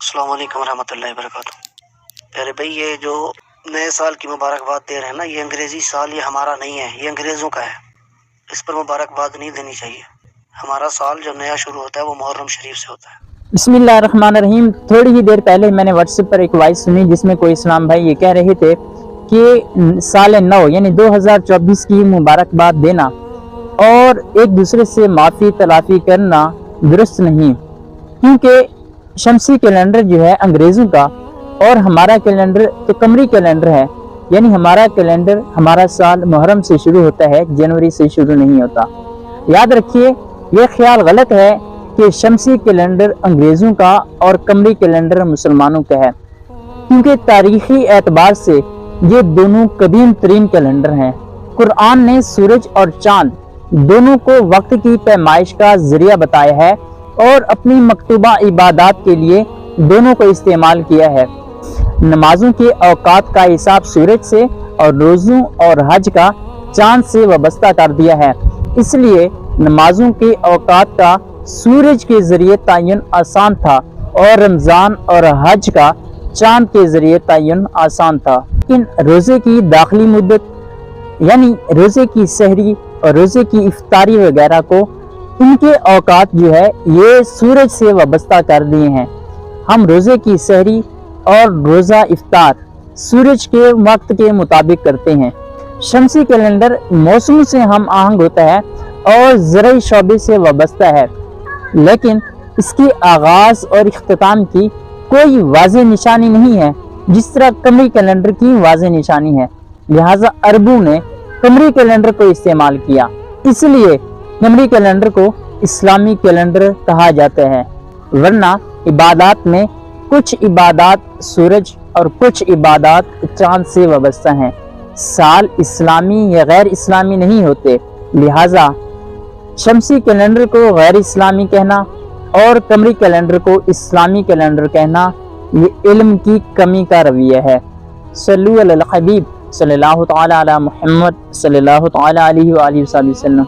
السلام علیکم ورحمۃ اللہ وبرکاتہ۔ پیارے بھائی، یہ جو نئے سال کی مبارکباد دے رہے ہیں نا، یہ انگریزی سال یہ ہمارا نہیں ہے، یہ انگریزوں کا ہے۔ اس پر مبارکباد نہیں دینی چاہیے۔ ہمارا سال جو نیا شروع ہوتا ہے وہ محرم شریف سے ہوتا ہے۔ بسم اللہ الرحمن الرحیم۔ تھوڑی ہی دیر پہلے میں نے واٹس ایپ پر ایک وائس سنی جس میں کوئی اسلام بھائی یہ کہہ رہے تھے کہ سال نو یعنی 2024 کی مبارکباد دینا اور ایک دوسرے سے معافی تلافی کرنا درست نہیں، کیونکہ شمسی کیلنڈر جو ہے انگریزوں کا اور ہمارا کیلنڈر تو قمری کیلنڈر ہے، یعنی ہمارا کیلنڈر ہمارا سال محرم سے شروع ہوتا ہے، جنوری سے شروع نہیں ہوتا۔ یاد رکھیے، یہ خیال غلط ہے کہ شمسی کیلنڈر انگریزوں کا اور قمری کیلنڈر مسلمانوں کا ہے، کیونکہ تاریخی اعتبار سے یہ دونوں قدیم ترین کیلنڈر ہیں۔ قرآن نے سورج اور چاند دونوں کو وقت کی پیمائش کا ذریعہ بتایا ہے اور اپنی مکتوبہ عبادات کے لیے دونوں کو استعمال کیا ہے۔ نمازوں کے اوقات کا حساب سورج سے اور روزوں اور حج کا چاند سے وابستہ کر دیا ہے، اس لیے نمازوں کے اوقات کا سورج کے ذریعے تعین آسان تھا اور رمضان اور حج کا چاند کے ذریعے تعین آسان تھا۔ لیکن روزے کی داخلی مدت یعنی روزے کی سحری اور روزے کی افطاری وغیرہ کو ان کے اوقات جو ہے یہ سورج سے وابستہ کر دیے ہیں۔ ہم روزے کی سحری اور روزہ افطار سورج کے وقت کے مطابق کرتے ہیں۔ شمسی کیلنڈر موسموں سے ہم آہنگ ہوتا ہے اور زرعی شعبے سے وابستہ ہے، لیکن اس کے آغاز اور اختتام کی کوئی واضح نشانی نہیں ہے، جس طرح قمری کیلنڈر کی واضح نشانی ہے۔ لہٰذا عربوں نے قمری کیلنڈر کو استعمال کیا، اس لیے قمری کیلنڈر کو اسلامی کیلنڈر کہا جاتا ہے، ورنہ عبادات میں کچھ عبادات سورج اور کچھ عبادات چاند سے وابستہ ہیں۔ سال اسلامی یا غیر اسلامی نہیں ہوتے، لہٰذا شمسی کیلنڈر کو غیر اسلامی کہنا اور قمری کیلنڈر کو اسلامی کیلنڈر کہنا یہ علم کی کمی کا رویہ ہے۔ صلو علی الحبیب صلی اللہ تعالی علی محمد صلی اللہ تعالی علیہ وآلہ وسلم۔